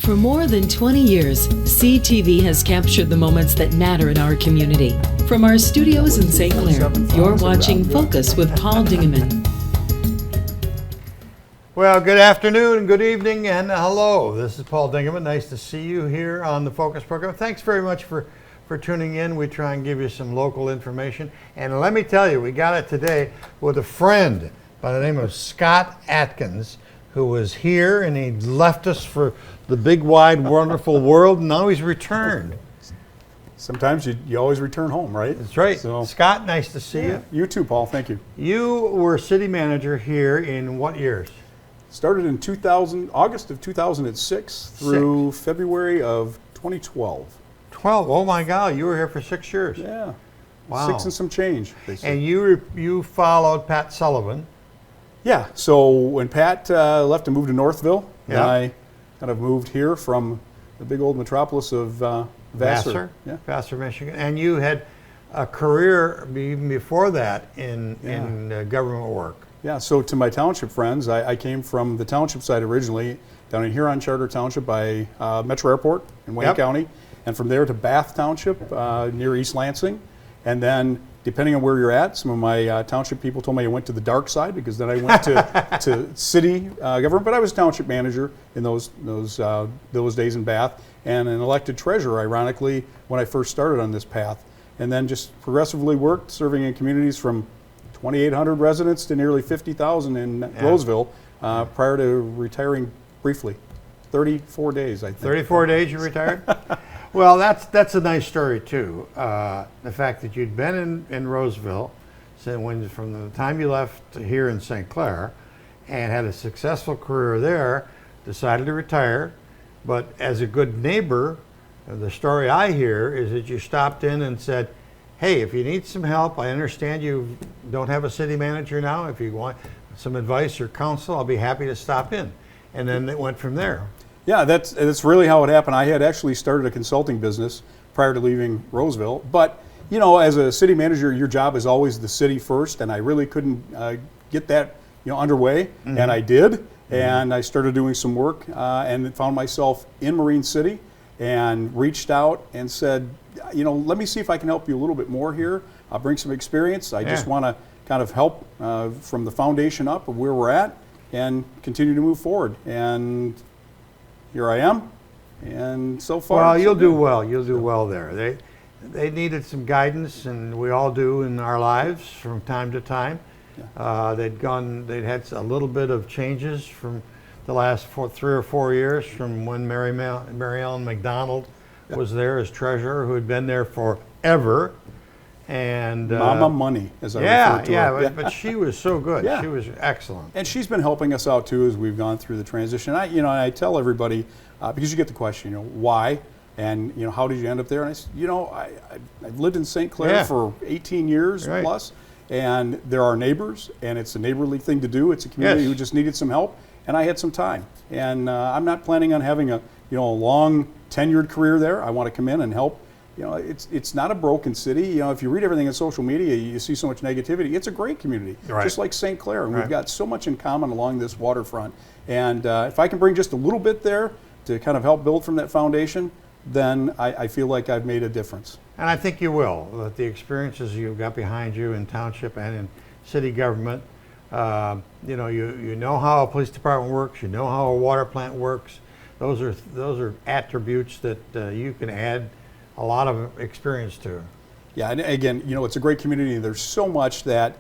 For more than 20 years, CTV has captured the moments that matter in our community. From our studios in St. Clair, you're watching Focus with Paul Dingeman. Well, good afternoon, good evening, and hello. This is Paul Dingeman. Nice to see you here on the Focus program. Thanks very much for tuning in. We try and give you some local information. And let me tell you, we got it today with a friend by the name of Scott Adkins, who was here and he left us for the big, wide, wonderful world, and now he's returned. Sometimes you always return home, right? That's right. So, Scott, nice to see you. You too, Paul. Thank you. You were city manager here in what years? Started in August of 2006 through February of 2012. 12. Oh my God, you were here for 6 years. Yeah. Wow. 6 and some change, they say. And you followed Pat Sullivan. Yeah. So when Pat left and moved to Northville, Yeah. I kind of moved here from the big old metropolis of Vassar. Yeah. Vassar, Michigan. And you had a career even before that in government work. Yeah, so to my township friends, I came from the township side originally, down in Huron Charter Township by Metro Airport in Wayne County, and from there to Bath Township near East Lansing. And then, depending on where you're at, some of my township people told me I went to the dark side because then I went to city government, but I was township manager in those days in Bath, and an elected treasurer, ironically, when I first started on this path. And then just progressively worked, serving in communities from 2,800 residents to nearly 50,000 in Roseville prior to retiring briefly. 34 days, I think. 34 days you retired? Well, that's a nice story, too. The fact that you'd been in Roseville from the time you left here in St. Clair and had a successful career there, decided to retire, but as a good neighbor, the story I hear is that you stopped in and said, hey, if you need some help, I understand you don't have a city manager now. If you want some advice or counsel, I'll be happy to stop in. And then it went from there. Yeah, that's really how it happened. I had actually started a consulting business prior to leaving Roseville. But, you know, as a city manager, your job is always the city first, and I really couldn't get that underway, and I did. And I started doing some work and found myself in Marine City and reached out and said, let me see if I can help you a little bit more here. I'll bring some experience. I just want to kind of help from the foundation up of where we're at and continue to move forward. And here I am. And so far, well, you'll do well. You'll do well there. They needed some guidance, and we all do in our lives from time to time. Yeah. They'd had a little bit of changes from the last 3 or 4 years, from when Mary Ellen McDonald was there as treasurer, who had been there forever, and Mama Money, as I refer to her. But she was so good. Yeah. She was excellent, and she's been helping us out too as we've gone through the transition. I tell everybody because you get the question, why, and how did you end up there? And I said, I've lived in St. Clair for 18 years plus, and there are neighbors, and it's a neighborly thing to do. It's a community who just needed some help, and I had some time, and I'm not planning on having a long tenured career there. I want to come in and help. It's not a broken city. If you read everything on social media, you see so much negativity. It's a great community, just like St. Clair, and we've got so much in common along this waterfront. And if I can bring just a little bit there to kind of help build from that foundation, then I feel like I've made a difference. And I think you will. That the experiences you've got behind you in township and in city government, you know how a police department works. You know how a water plant works. Those are attributes that you can add a lot of experience to. Yeah, and again, it's a great community. There's so much that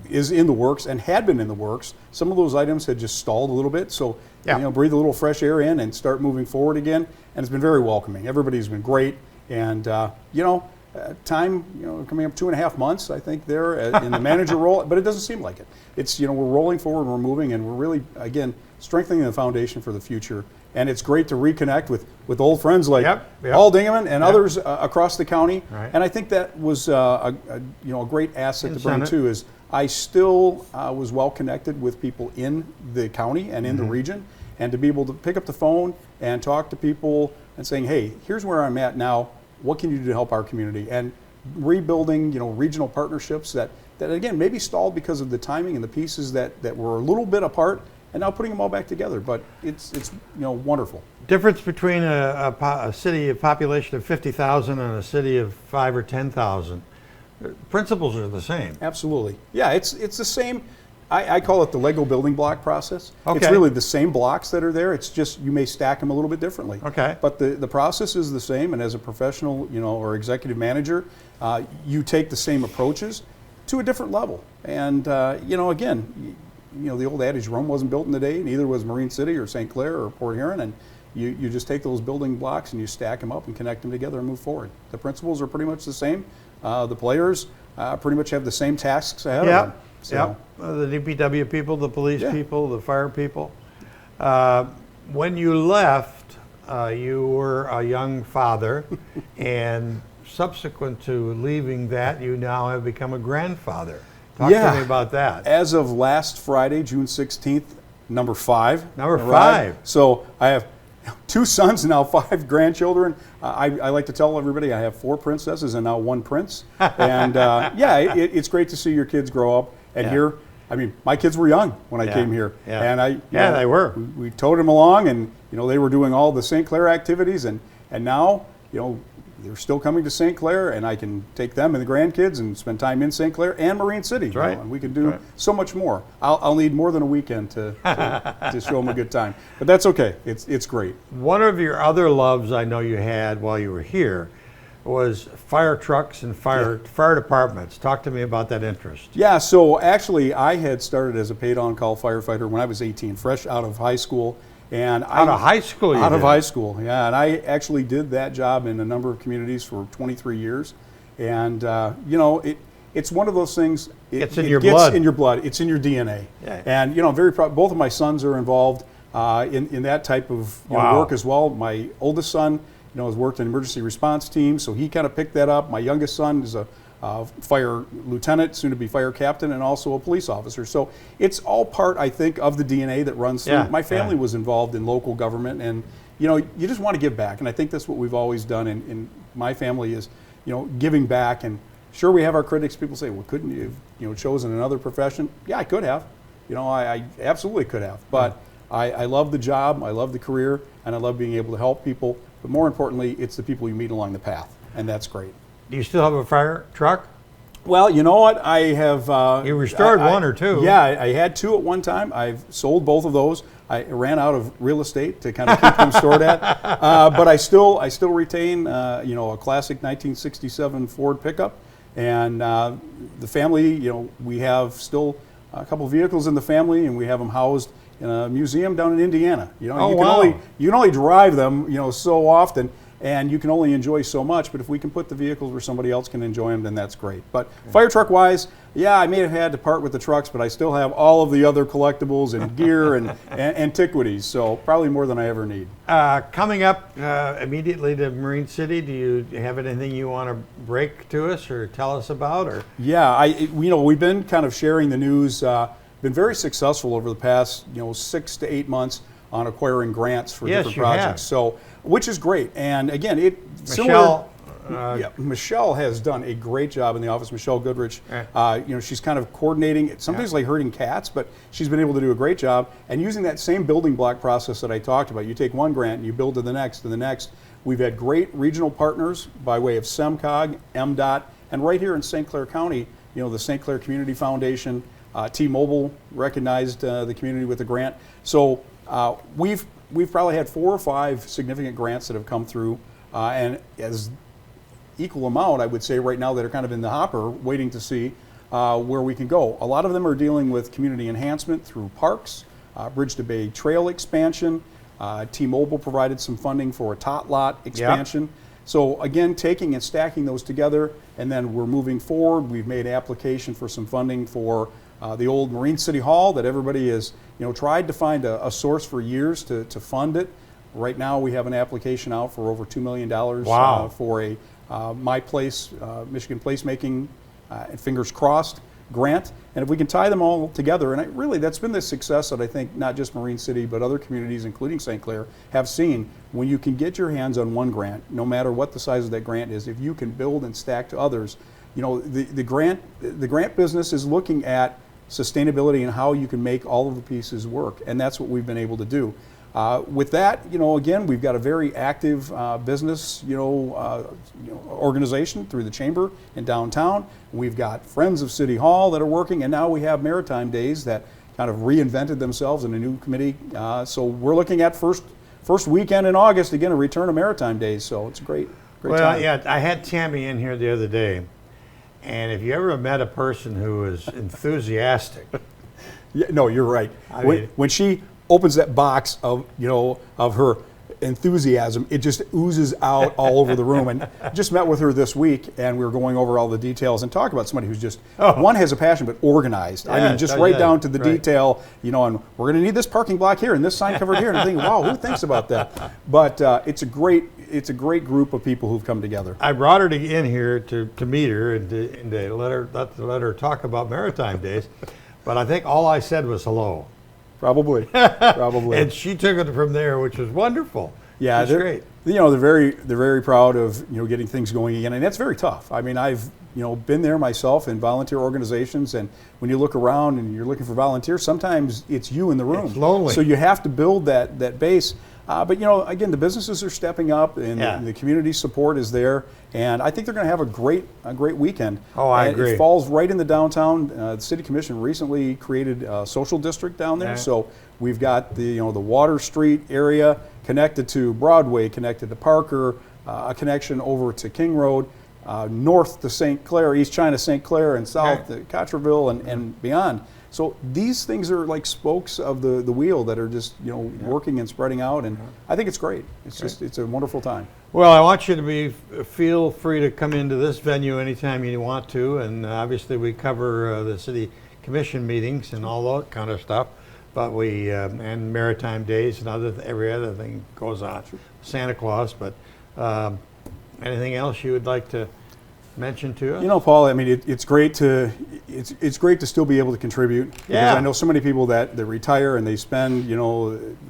is in the works and had been in the works. Some of those items had just stalled a little bit, so breathe a little fresh air in and start moving forward again. And it's been very welcoming. Everybody's been great, and time coming up 2.5 months, I think, there in the manager role, but it doesn't seem like it. It's we're rolling forward, we're moving, and we're really strengthening the foundation for the future. And it's great to reconnect with old friends like Paul Dingeman and others across the county. Right. And I think that was a great asset to bring too. Is I still was well connected with people in the county and in the region, and to be able to pick up the phone and talk to people and saying, hey, here's where I'm at now. What can you do to help our community? And rebuilding, regional partnerships that again maybe stalled because of the timing and the pieces that were a little bit apart. and now putting them all back together. But it's wonderful. Difference between a city of population of 50,000 and a city of 5 or 10,000. Principles are the same. Absolutely. Yeah, it's the same. I call it the Lego building block process. Okay. It's really the same blocks that are there. It's just you may stack them a little bit differently. Okay. But the process is the same, and as a professional, or executive manager, you take the same approaches to a different level. And again, the old adage, Rome wasn't built in a day. Neither was Marine City or St. Clair or Port Huron. And you just take those building blocks and you stack them up and connect them together and move forward. The principles are pretty much the same. The players pretty much have the same tasks ahead of them. So, the DPW people, the police Yeah. people, the fire people. When you left, you were a young father, and subsequent to leaving that, you now have become a grandfather. Talk to me about that. As of last Friday, June 16th, number 5. Number arrived. 5. So I have 2 sons and now 5 grandchildren. I like to tell everybody I have 4 princesses and now 1 prince. And it's great to see your kids grow up. And here, my kids were young when I came here. Yeah. And they were. We towed them along, and they were doing all the St. Clair activities, and now they're still coming to St. Clair, and I can take them and the grandkids and spend time in St. Clair and Marine City. That's right. And we can do so much more. I'll need more than a weekend to show them a good time, but that's okay. It's great. One of your other loves I know you had while you were here was fire trucks and fire departments. Talk to me about that interest. Yeah, so actually I had started as a paid on-call firefighter when I was 18, fresh out of high school. And Out of high school, Out of high school, yeah. And I actually did that job in a number of communities for 23 years. And, it's one of those things. It's in your gets blood. in your blood. It's in your DNA. Yeah. And, I'm very proud. Both of my sons are involved in that type of work as well. My oldest son, has worked in emergency response teams, so he kind of picked that up. My youngest son is a fire lieutenant, soon to be fire captain, and also a police officer. So it's all part, I think, of the DNA that runs through. My family was involved in local government, and you just want to give back, and I think that's what we've always done in my family is giving back. And sure, we have our critics. People say, well, couldn't you have chosen another profession? Yeah, I could have. I absolutely could have, but I love the job, I love the career, and I love being able to help people. But more importantly, it's the people you meet along the path, and that's great. Do you still have a fire truck? Well, you know what? I have. You restored one or two. Yeah, I had 2 at one time. I've sold both of those. I ran out of real estate to kind of keep them stored at. But I still retain, a classic 1967 Ford pickup, and the family. We have still a couple of vehicles in the family, and we have them housed in a museum down in Indiana. You can only drive them, so often. And you can only enjoy so much, but if we can put the vehicles where somebody else can enjoy them, then that's great. But fire truck wise, I may have had to part with the trucks, but I still have all of the other collectibles and gear and antiquities, so probably more than I ever need. Coming up immediately to Marine City, do you have anything you want to break to us or tell us about? Or Yeah, we've been kind of sharing the news, been very successful over the past 6 to 8 months on acquiring grants for different projects. So, which is great. And again, Michelle has done a great job in the office. Michelle Goodrich, she's kind of coordinating. Sometimes like herding cats, but she's been able to do a great job. And using that same building block process that I talked about, you take one grant and you build to the next and the next. We've had great regional partners by way of SEMCOG, MDOT, and right here in St. Clair County, the St. Clair Community Foundation, T-Mobile recognized the community with a grant. So we've probably had 4 or 5 significant grants that have come through, and as equal amount, I would say right now that are kind of in the hopper, waiting to see where we can go. A lot of them are dealing with community enhancement through parks, Bridge to Bay Trail expansion. T-Mobile provided some funding for a tot lot expansion. So again, taking and stacking those together, and then we're moving forward. We've made application for some funding for the old Marine City Hall that everybody has tried to find a source for years to fund it. Right now we have an application out for over $2 million for a My Place, Michigan Placemaking, fingers crossed, grant. And if we can tie them all together, and really that's been the success that I think not just Marine City but other communities, including St. Clair, have seen. When you can get your hands on one grant, no matter what the size of that grant is, if you can build and stack to others, the grant business is looking at sustainability and how you can make all of the pieces work. And that's what we've been able to do. With that, again, we've got a very active business, organization through the chamber in downtown. We've got Friends of City Hall that are working, and now we have Maritime Days that kind of reinvented themselves in a new committee. So we're looking at first weekend in August, again, a return of Maritime Days. So it's a great time. Well, yeah, I had Tammy in here the other day, and if you ever met a person who is enthusiastic. Yeah, no, you're right. When she opens that box of her enthusiasm, it just oozes out all over the room. And just met with her this week, and we were going over all the details and talk about somebody who's just one has a passion but organized. Yeah, I mean, just right down to the detail. And we're going to need this parking block here and this sign covered here. And I think, wow, who thinks about that? But it's a great group of people who've come together. I brought her in here to meet her and to let her talk about Maritime Days, but I think all I said was hello. Probably. And she took it from there, which was wonderful. Yeah, they're great. They're very proud of getting things going again, and that's very tough. I mean, I've been there myself in volunteer organizations, and when you look around and you're looking for volunteers, sometimes it's you in the room. It's lonely. So you have to build that base. But again, the businesses are stepping up, and the community support is there, and I think they're going to have a great weekend. Oh, I agree. It falls right in the downtown. The City Commission recently created a social district down there, so we've got the Water Street area connected to Broadway, connected to Parker, a connection over to King Road, north to St. Clair, East China, St. Clair, and south to Cotterville and beyond. So these things are like spokes of the wheel that are just working and spreading out, and I think it's great. It's a wonderful time. Well, I want you to feel free to come into this venue anytime you want to, and obviously we cover the City Commission meetings and all that kind of stuff, but we and Maritime Days and every other thing goes on. Santa Claus, but anything else you would like to mention to us? Paul, I mean, it's great to still be able to contribute. Because I know so many people that retire and they spend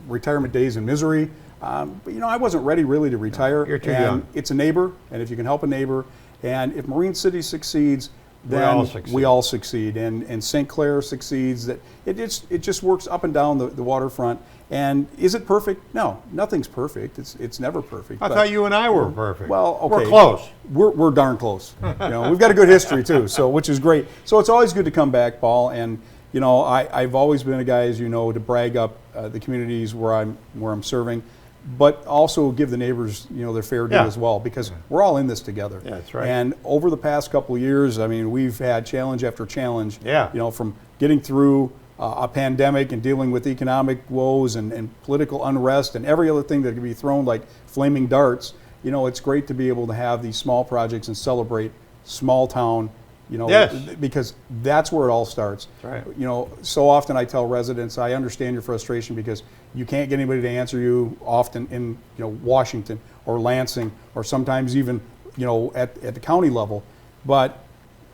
retirement days in misery. But I wasn't ready really to retire. You're too young. It's a neighbor, and if you can help a neighbor, and if Marine City succeeds, then we all succeed. And St. Clair succeeds. That it just works up and down the waterfront. And is it perfect? No, nothing's perfect. It's never perfect. I thought you and I were perfect. Well, okay. We're close. We're darn close. We've got a good history too, which is great. So it's always good to come back, Paul. And I've always been a guy, as you know, to brag up the communities where I'm serving, but also give the neighbors their fair due as well, because we're all in this together. Yeah, that's right. And over the past couple of years, I mean, we've had challenge after challenge. Yeah. From getting through a pandemic and dealing with economic woes and political unrest and every other thing that can be thrown like flaming darts. It's great to be able to have these small projects and celebrate small town, because that's where it all starts. That's right. So often I tell residents, I understand your frustration because you can't get anybody to answer you often in Washington or Lansing or sometimes even at the county level, but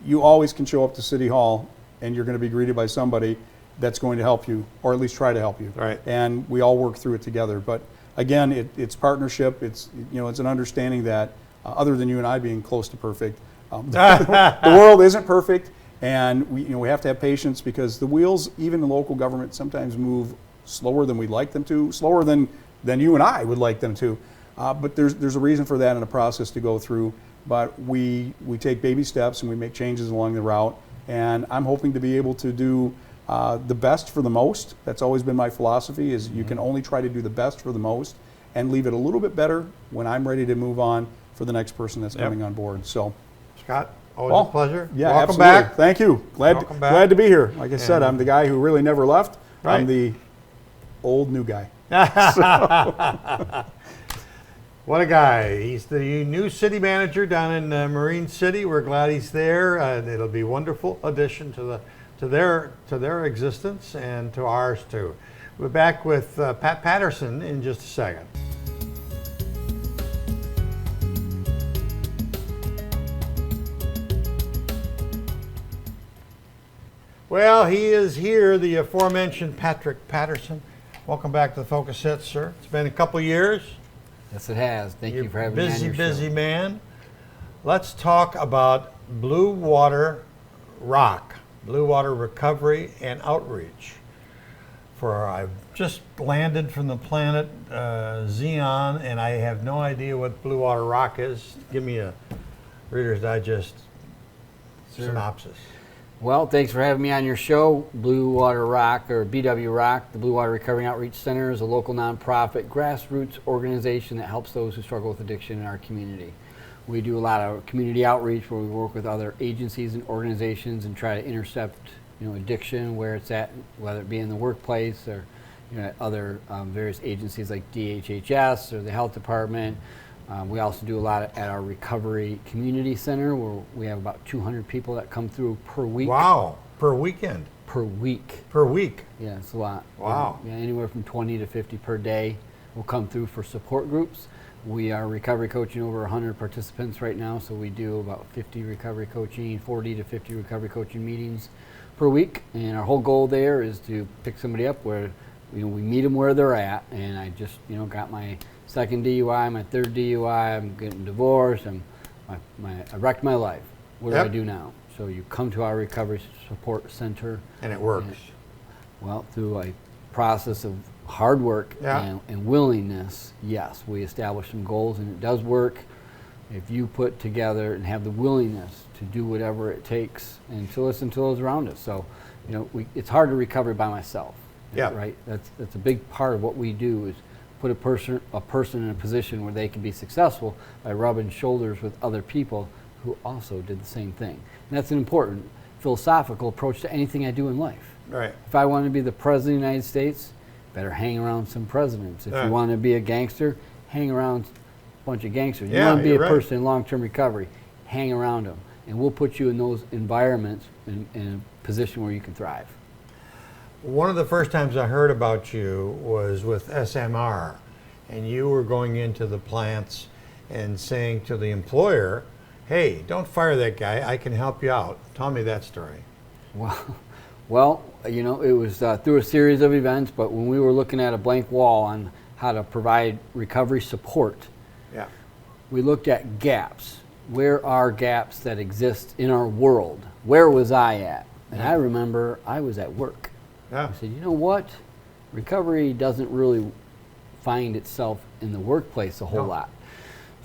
you always can show up to City Hall and you're going to be greeted by somebody that's going to help you, or at least try to help you. Right. And we all work through it together. But again, it's partnership. It's it's an understanding that other than you and I being close to perfect, the world isn't perfect, and we have to have patience because the wheels, even in local government, sometimes move slower than we'd like them to, slower than you and I would like them to. But there's a reason for that and a process to go through. But we take baby steps and we make changes along the route. And I'm hoping to be able to do the best for the most. That's always been my philosophy, is you can only try to do the best for the most and leave it a little bit better when I'm ready to move on for the next person that's coming on board. So, Scott, always a pleasure. Yeah, Welcome absolutely. back. Thank you. Glad to be here. Like I said, I'm the guy who really never left. Right. I'm the old new guy. What a guy. He's the new city manager down in Marine City. We're glad he's there, and it'll be a wonderful addition to their existence and to ours too. We're back with Pat Patterson in just a second. Well, he is here, the aforementioned Patrick Patterson. Welcome back to the Focus Hits, sir. It's been a couple years. Yes, it has. Thank you for having me on your show. Busy man. Let's talk about Blue Water ROC. Blue Water Recovery and Outreach. I've just landed from the planet Xeon, and I have no idea what Blue Water ROC is. Give me a Reader's Digest synopsis. Well, thanks for having me on your show. Blue Water ROC, or BW ROC, the Blue Water Recovery and Outreach Center, is a local nonprofit grassroots organization that helps those who struggle with addiction in our community. We do a lot of community outreach where we work with other agencies and organizations and try to intercept addiction where it's at, whether it be in the workplace or other various agencies like DHHS or the health department. We also do a lot at our recovery community center where we have about 200 people that come through per week. Wow, per weekend? Per week. Per week? Yeah, it's a lot. Wow. Anywhere from 20 to 50 per day will come through for support groups. We are recovery coaching over 100 participants right now, so we do about 50 recovery coaching, 40 to 50 recovery coaching meetings per week, and our whole goal there is to pick somebody up where we meet them where they're at. And I just got my second DUI, my third DUI, I'm getting divorced, I wrecked my life. What do I do now? So you come to our recovery support center. And it works. Through a process of hard work and willingness, yes, we establish some goals, and it does work if you put together and have the willingness to do whatever it takes and to listen to those around us. So, it's hard to recover by myself. Yeah. Right. That's a big part of what we do is put a person in a position where they can be successful by rubbing shoulders with other people who also did the same thing. And that's an important philosophical approach to anything I do in life. Right. If I want to be the president of the United States, better hang around some presidents. If you want to be a gangster, hang around a bunch of gangsters. You want to be a person in long-term recovery, hang around them. And we'll put you in those environments in a position where you can thrive. One of the first times I heard about you was with SMR, and you were going into the plants and saying to the employer, hey, don't fire that guy, I can help you out. Tell me that story. Well, it was through a series of events, but when we were looking at a blank wall on how to provide recovery support, we looked at gaps. Where are gaps that exist in our world? Where was I at? And I remember I was at work. I said, you know what? Recovery doesn't really find itself in the workplace a whole lot.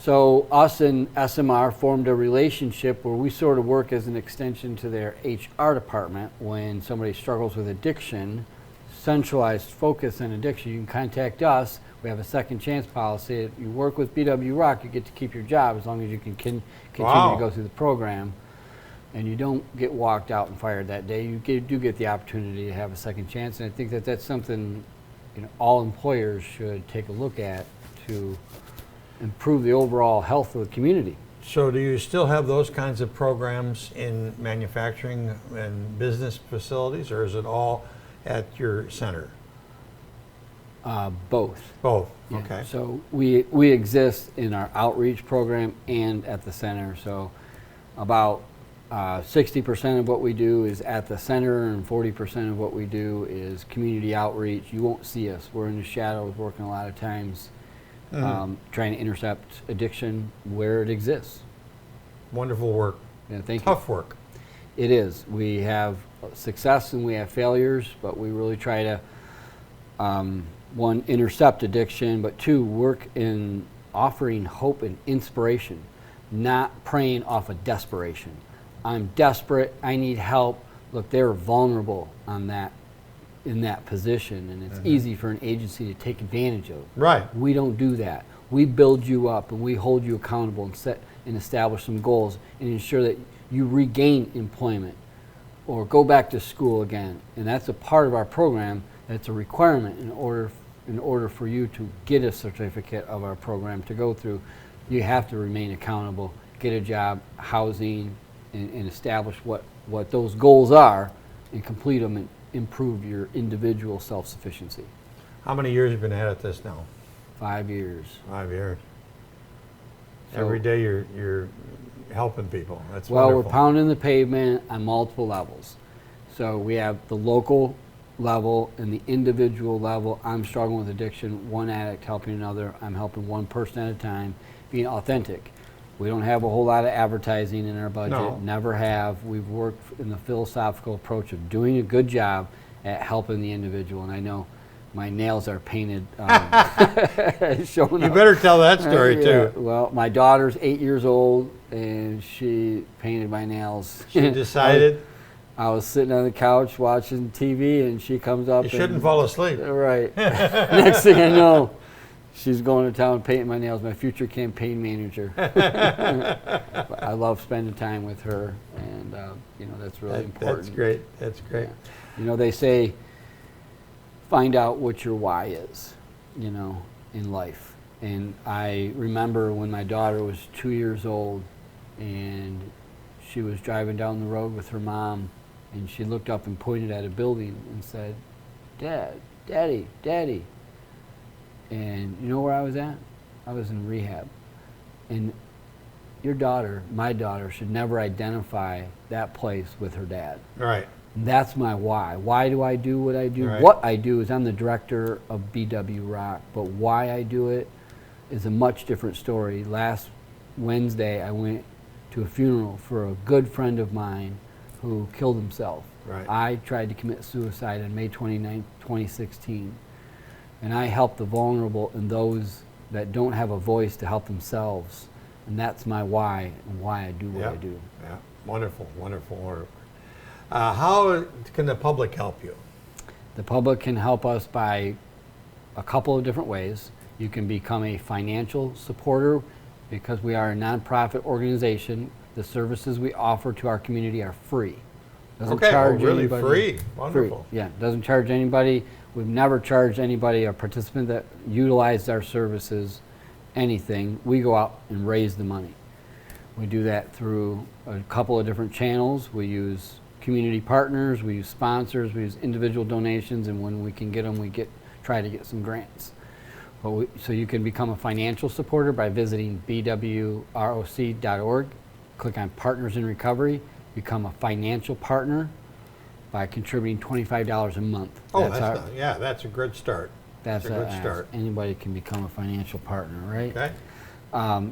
So us and SMR formed a relationship where we sort of work as an extension to their HR department. When somebody struggles with addiction, centralized focus on addiction, you can contact us. We have a second chance policy. If you work with BW ROC, you get to keep your job as long as you can continue to go through the program. And you don't get walked out and fired that day. You do get the opportunity to have a second chance. And I think that that's something all employers should take a look at to improve the overall health of the community. So do you still have those kinds of programs in manufacturing and business facilities, or is it all at your center? Both. Both, Yeah. okay. So we exist in our outreach program and at the center. So about 60% of what we do is at the center, and 40% of what we do is community outreach. You won't see us. We're in the shadows working a lot of times, trying to intercept addiction where it exists. Wonderful work. Yeah, thank you. Tough work. It is. We have success and we have failures, but we really try to, one, intercept addiction, but two, work in offering hope and inspiration, not preying off of desperation. I'm desperate, I need help. Look, they're vulnerable in that position, and it's easy for an agency to take advantage of. Right. We don't do that. We build you up and we hold you accountable and set and establish some goals and ensure that you regain employment or go back to school again. And that's a part of our program. That's a requirement in order for you to get a certificate of our program to go through. You have to remain accountable, get a job, housing, and establish what those goals are and complete them and improve your individual self-sufficiency. How many years have you been at this now? 5 years. 5 years. So, every day you're helping people. That's well, wonderful. we're pounding the pavement on multiple levels. So we have the local level and the individual level. I'm struggling with addiction, one addict helping another. I'm helping one person at a time, being authentic. We don't have a whole lot of advertising in our budget. No. Never have. We've worked in the philosophical approach of doing a good job at helping the individual. And I know my nails are painted. Showing You up. better tell that story Yeah, too. well, my daughter's 8 years old, and she painted my nails. She decided I was sitting on the couch watching TV, and she comes up. you shouldn't fall asleep. Right. Next thing I know, she's going to town painting my nails. My future campaign manager. But I love spending time with her, and that's really important. That's great. That's great. Yeah. They say, find out what your why is, in life. And I remember when my daughter was 2 years old, and she was driving down the road with her mom, and she looked up and pointed at a building and said, Daddy. And you know where I was at? I was in rehab. And your daughter, my daughter, should never identify that place with her dad. Right. That's my why. Why do I do what I do? Right. What I do is I'm the director of BW ROC, but why I do it is a much different story. Last Wednesday, I went to a funeral for a good friend of mine who killed himself. Right. I tried to commit suicide on May 29, 2016, and I help the vulnerable and those that don't have a voice to help themselves, and that's my why and why I do what I do. Yeah. Wonderful. How can the public help you? The public can help us by a couple of different ways. You can become a financial supporter because we are a nonprofit organization. The services we offer to our community are free. Doesn't charge really anybody. free. Wonderful. Free. Yeah, doesn't charge anybody. We've never charged anybody, a participant that utilized our services, anything. We go out and raise the money. We do that through a couple of different channels. We use community partners, we use sponsors, we use individual donations, and when we can get them, we try to get some grants. So you can become a financial supporter by visiting bwroc.org, click on Partners in Recovery, become a financial partner by contributing $25 a month. That's a good start. That's a good start. Anybody can become a financial partner, right? Okay.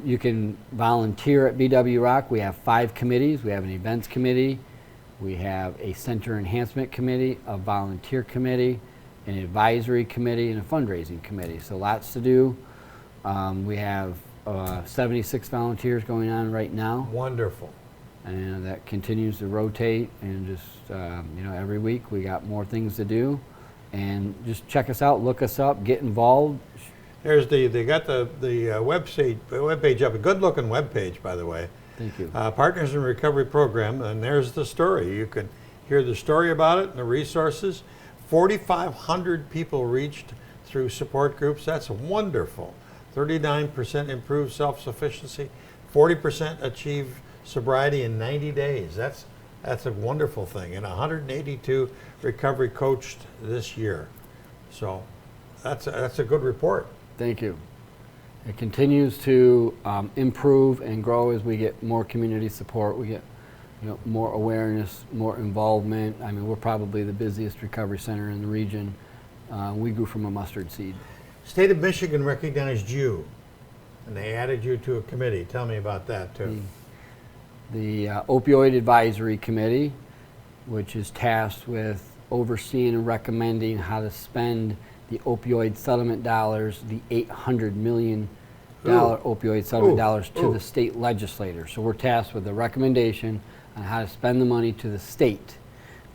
You can volunteer at BW ROC. We have 5 committees. We have an events committee. We have a center enhancement committee, a volunteer committee, an advisory committee, and a fundraising committee. So lots to do. We have 76 volunteers going on right now. Wonderful. And that continues to rotate, and just every week we got more things to do. And just check us out, look us up, get involved. They got the webpage up, a good looking webpage, by the way. Thank you. Partners in Recovery Program, and there's the story. You can hear the story about it and the resources. 4,500 people reached through support groups. That's wonderful. 39% improved self-sufficiency. 40% achieved sobriety in 90 days. That's a wonderful thing. And 182 recovery coached this year. So that's a good report. Thank you. It continues to improve and grow as we get more community support. We get more awareness, more involvement. I mean, we're probably the busiest recovery center in the region. We grew from a mustard seed. State of Michigan recognized you, and they added you to a committee. Tell me about that, too. The Opioid Advisory Committee, which is tasked with overseeing and recommending how to spend the opioid settlement dollars, the $800 million opioid settlement dollars to the state legislature. So we're tasked with a recommendation on how to spend the money to the state,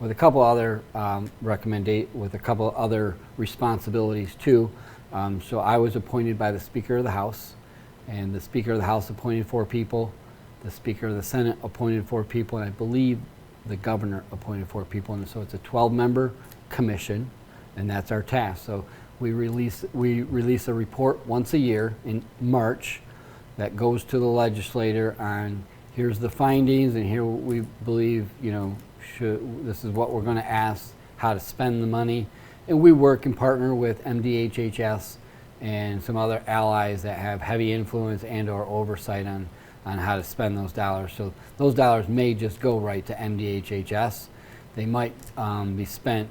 with a couple other responsibilities too. So I was appointed by the Speaker of the House, and the Speaker of the House appointed 4 people. The Speaker of the Senate appointed 4 people, and I believe the Governor appointed 4 people. And so it's a 12-member commission, and that's our task. So we release a report once a year in March that goes to the legislator on here's the findings and here we believe this is what we're going to ask how to spend the money. And we work and partner with MDHHS and some other allies that have heavy influence and or oversight on how to spend those dollars. So those dollars may just go right to MDHHS. They might be spent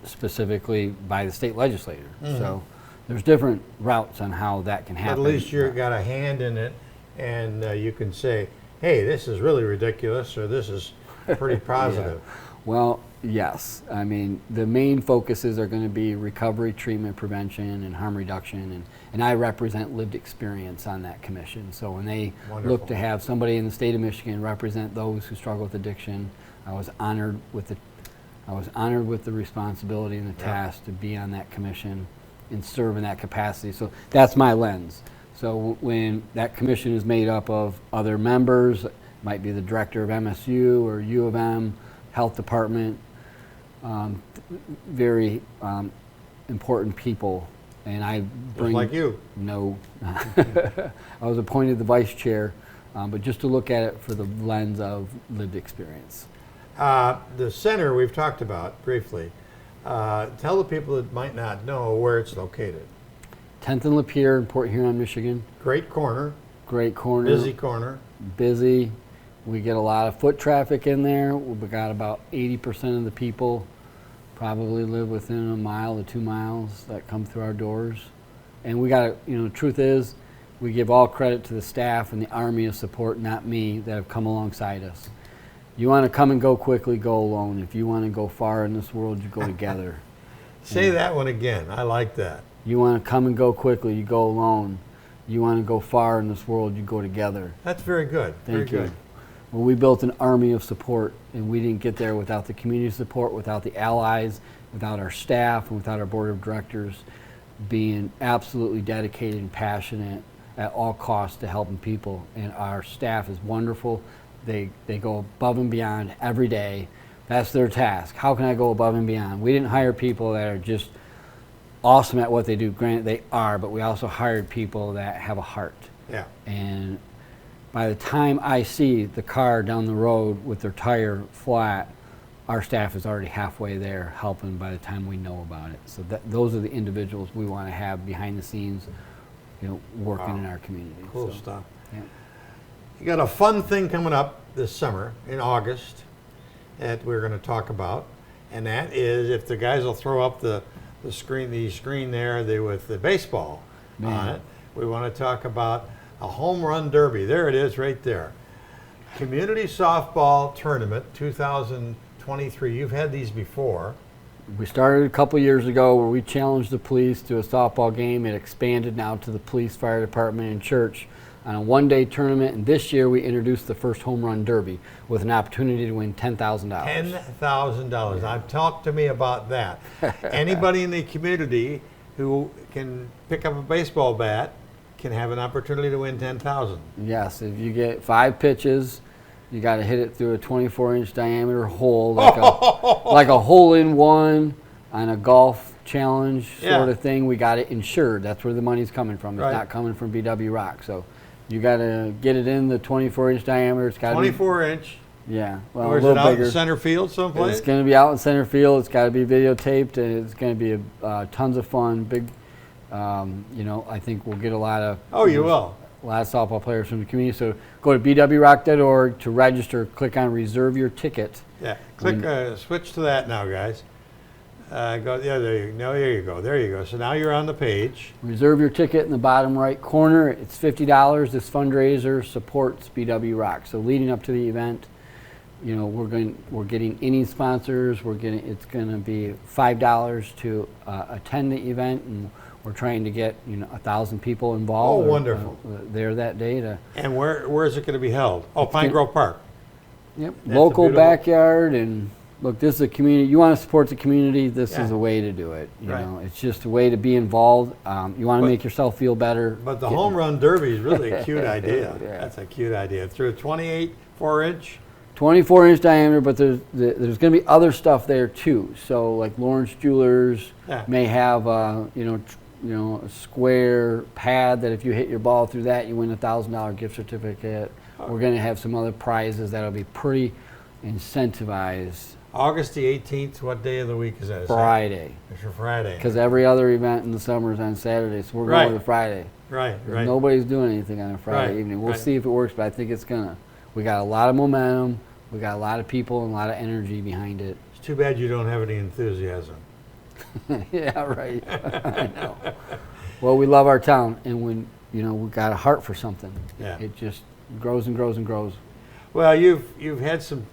specifically by the state legislature. Mm-hmm. So there's different routes on how that can happen. But at least you've got a hand in it, and you can say, hey, this is really ridiculous, or this is pretty positive. Yeah. Well, yes. I mean, the main focuses are going to be recovery, treatment, prevention, and harm reduction. And I represent lived experience on that commission. So when they look to have somebody in the state of Michigan represent those who struggle with addiction, I was honored with the responsibility and the task to be on that commission and serve in that capacity. So that's my lens. So when that commission is made up of other members, it might be the director of MSU or U of M, health department, very important people, and I bring. Just like you. No, I was appointed the vice chair, but just to look at it for the lens of lived experience. The center we've talked about briefly. Tell the people that might not know where it's located. 10th and Lapeer in Port Huron, Michigan. Great corner. Great corner. Busy corner. Busy. We get a lot of foot traffic in there. We've got about 80% of the people probably live within a mile to 2 miles that come through our doors. And we got to, truth is, we give all credit to the staff and the army of support, not me, that have come alongside us. You want to come and go quickly, go alone. If you want to go far in this world, you go together. Say that one again. I like that. You want to come and go quickly, you go alone. You want to go far in this world, you go together. That's very good. Thank you. Good. Well, we built an army of support, and we didn't get there without the community support, without the allies, without our staff, and without our board of directors being absolutely dedicated and passionate at all costs to helping people. And our staff is wonderful. They go above and beyond every day. That's their task. How can I go above and beyond? We didn't hire people that are just awesome at what they do. Granted, they are, but we also hired people that have a heart. Yeah. And by the time I see the car down the road with their tire flat, our staff is already halfway there helping by the time we know about it. So those are the individuals we want to have behind the scenes, working in our community. Cool stuff. Yeah. You got a fun thing coming up this summer in August that we're going to talk about, and that is if the guys will throw up the screen there with the baseball on it. We want to talk about a home run derby. There it is right there. Community Softball Tournament 2023. You've had these before. We started a couple years ago where we challenged the police to a softball game. It expanded now to the police, fire department, and church on a one-day tournament. And this year we introduced the first home run derby with an opportunity to win $10,000. $10,000. I've talked to me about that. Anybody in the community who can pick up a baseball bat can have an opportunity to win $10,000. Yes, if you get 5 pitches, you got to hit it through a 24-inch diameter hole, like a hole-in-one on a golf challenge sort of thing. We got it insured. That's where the money's coming from. It's not coming from BW ROC. So you got to get it in the 24-inch diameter. It's got 24-inch. Yeah, well, or is a little it out bigger. in center field someplace? It's going to be out in center field. It's got to be videotaped, and it's going to be tons of fun. Big. I think we'll get a lot of a lot of softball players from the community. So go to bwroc.org to register. Click on Reserve Your Ticket. Yeah, switch to that now, guys. There you go. So now you're on the page. Reserve your ticket in the bottom right corner. It's $50. This fundraiser supports BW ROC. So leading up to the event, we're getting any sponsors. It's going to be $5 to attend the event, and we're trying to get 1,000 people involved. Oh, wonderful! There that day. And where is it going to be held? Oh, Pine Grove Park. Yep, local backyard. And look, this is a community. You want to support the community. This is a way to do it. You know, it's just a way to be involved. You want to make yourself feel better. But the home run derby is really a cute idea. That's a cute idea. Through a 24-inch. 24-inch diameter, but there's going to be other stuff there too. So like Lawrence Jewelers may have a square pad that if you hit your ball through that, you win a $1,000 gift certificate. We're going to have some other prizes that'll be pretty incentivized. August the 18th, what day of the week is that? Friday. It's your Friday. Because every other event in the summer is on Saturday, so we're going to Friday. Right. Nobody's doing anything on a Friday evening. We'll see if it works, but I think it's going to. We got a lot of momentum. We got a lot of people and a lot of energy behind it. It's too bad you don't have any enthusiasm. Yeah, right. I know. Well, we love our town, and when we got a heart for something. Yeah. It just grows and grows and grows. Well, you've had some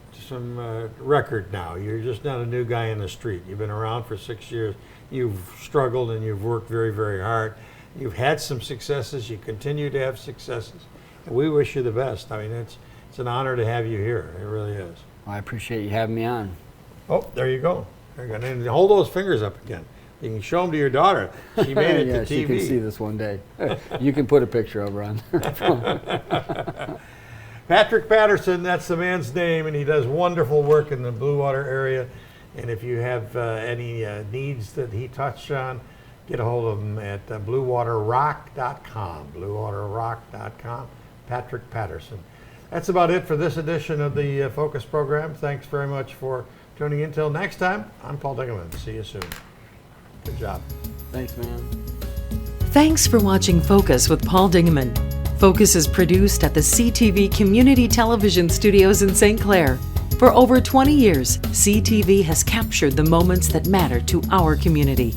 record now. You're just not a new guy in the street. You've been around for 6 years. You've struggled and you've worked very, very hard. You've had some successes. You continue to have successes. And we wish you the best. I mean, it's an honor to have you here. It really is. Well, I appreciate you having me on. Oh, there you go. There you go. And hold those fingers up again. You can show them to your daughter. She made it yeah, to TV. she can see this one day. You can put a picture over on there. Patrick Patterson, that's the man's name, and he does wonderful work in the Blue Water area. And if you have any needs that he touched on, get a hold of him at bluewaterroc.com. Bluewaterroc.com. Patrick Patterson. That's about it for this edition of the Focus program. Thanks very much for tuning in. Till next time, I'm Paul Dingelman. See you soon. Good job. Thanks, man. Thanks for watching Focus with Paul Dingeman. Focus is produced at the CTV Community Television Studios in St. Clair. For over 20 years, CTV has captured the moments that matter to our community.